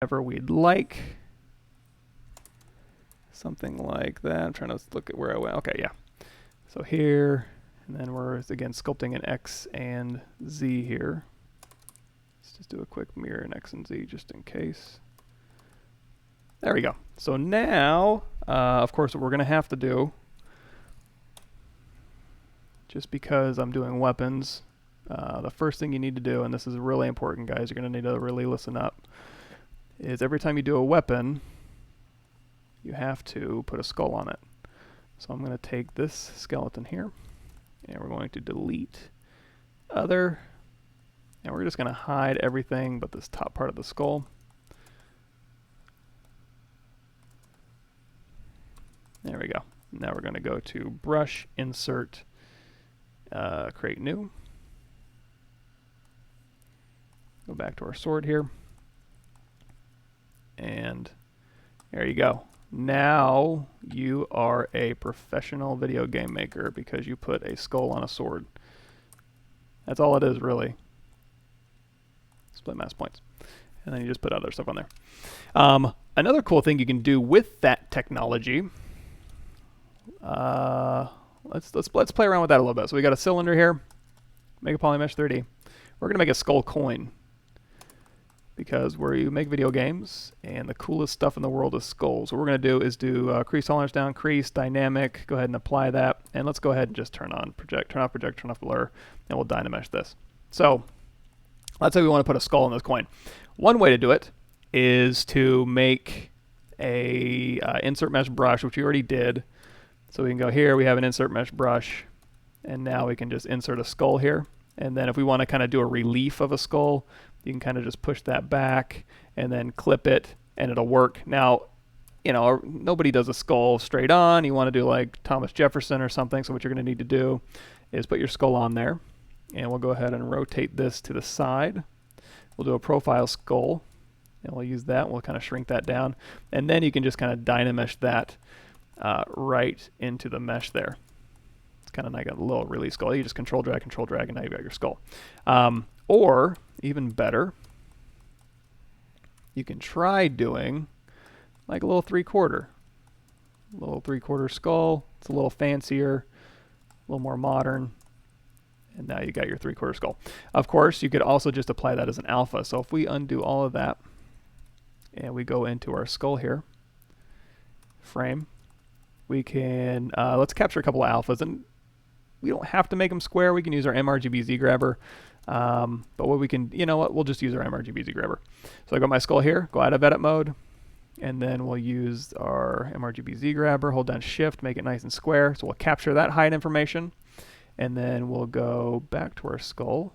whatever we'd like. Something like that. I'm trying to look at where I went. Okay, yeah. So here, and then we're, again, sculpting an X and Z here. Let's just do a quick mirror in X and Z just in case. There we go. So now, of course, what we're going to have to do, just because I'm doing weapons, the first thing you need to do, and this is really important, guys, you're going to need to really listen up, is every time you do a weapon, you have to put a skull on it. So I'm going to take this skeleton here, and we're going to delete other, and we're just going to hide everything but this top part of the skull. There we go. Now we're going to go to Brush, Insert, Create New. Go back to our sword here. And there you go. Now you are a professional video game maker because you put a skull on a sword. That's all it is, really. Split mass points. And then you just put other stuff on there. Another cool thing you can do with that technology, let's play around with that a little bit. So we got a cylinder here, make a polymesh 3D. We're going to make a skull coin, because where you make video games, and the coolest stuff in the world is skulls. What we're going to do is do crease tolerance down, crease, dynamic, go ahead and apply that, and let's go ahead and just turn on project, turn off project, turn off blur, and we'll dynamesh this. So let's say we want to put a skull in this coin. One way to do it is to make a insert mesh brush, which we already did. So we can go here, we have an insert mesh brush, and now we can just insert a skull here. And then if we want to kind of do a relief of a skull, you can kind of just push that back and then clip it, and it'll work. Now, you know, nobody does a skull straight on. You want to do like Thomas Jefferson or something. So what you're going to need to do is put your skull on there, and we'll go ahead and rotate this to the side. We'll do a profile skull, and we'll use that. We'll kind of shrink that down, and then you can just kind of dynamesh that right into the mesh there. It's kind of like a little release skull. You just control drag, and now you've got your skull. Or even better, you can try doing like a little 3/4. Little 3/4 skull. It's a little fancier, a little more modern. And now you got your 3/4 skull. Of course, you could also just apply that as an alpha. So if we undo all of that, and we go into our skull here, frame, we can, let's capture a couple of alphas. And we don't have to make them square. We can use our mRGB Z grabber. But what we can, you know what, we'll just use our mRGB Z grabber. So I got my skull here, go out of edit mode, and then we'll use our mRGB Z grabber, hold down shift, make it nice and square. So we'll capture that height information, and then we'll go back to our skull.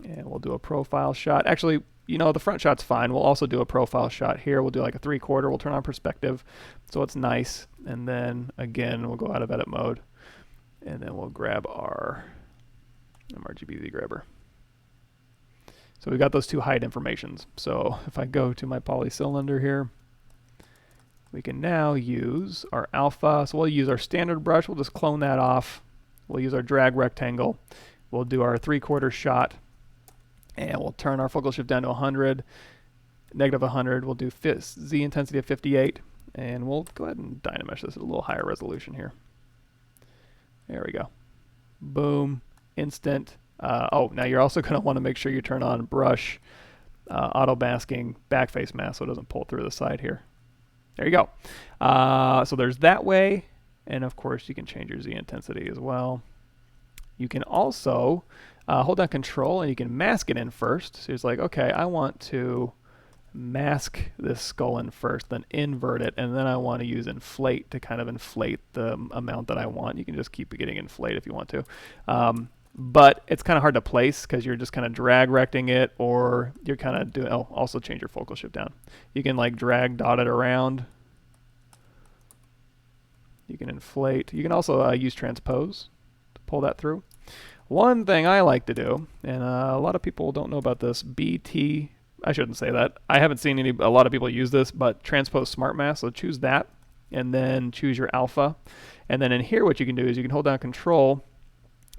And we'll do a profile shot. Actually, you know, the front shot's fine. We'll also do a profile shot here. We'll do like a 3/4. We'll turn on perspective, so it's nice. And then again, we'll go out of edit mode, and then we'll grab our mRGB Z grabber. So we've got those two height informations. So if I go to my poly cylinder here, we can now use our alpha. So we'll use our standard brush. We'll just clone that off. We'll use our drag rectangle. We'll do our 3/4 shot. And we'll turn our focal shift down to 100, negative 100. We'll do Z intensity of 58. And we'll go ahead and dynamesh this at a little higher resolution here. There we go. Boom. Instant. Oh, now you're also going to want to make sure you turn on brush, auto masking, backface mask so it doesn't pull through the side here. There you go. So there's that way. And of course, you can change your Z intensity as well. You can also hold down control and you can mask it in first. So it's like, okay, I want to mask this skull in first, then invert it, and then I want to use inflate to kind of inflate the amount that I want. You can just keep getting inflate if you want to. But it's kind of hard to place because you're just kind of drag recting it, or you're kind of doing, oh, also change your focal shift down. You can like drag dot it around. You can inflate. You can also use transpose to pull that through. One thing I like to do, and a lot of people don't know about this, BT, I shouldn't say that. I haven't seen a lot of people use this, but transpose smart mask. So choose that, and then choose your alpha. And then in here, what you can do is you can hold down control,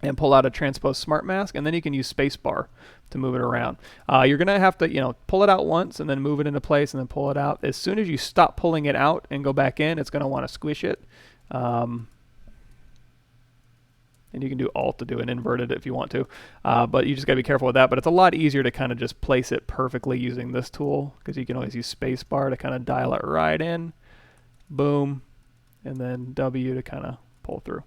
and pull out a transpose smart mask, and then you can use spacebar to move it around. You're gonna have to, pull it out once and then move it into place and then pull it out. As soon as you stop pulling it out and go back in, it's gonna want to squish it. And you can do Alt to do an inverted if you want to, but you just gotta be careful with that. But it's a lot easier to kind of just place it perfectly using this tool, because you can always use spacebar to kind of dial it right in. Boom, and then W to kind of pull through.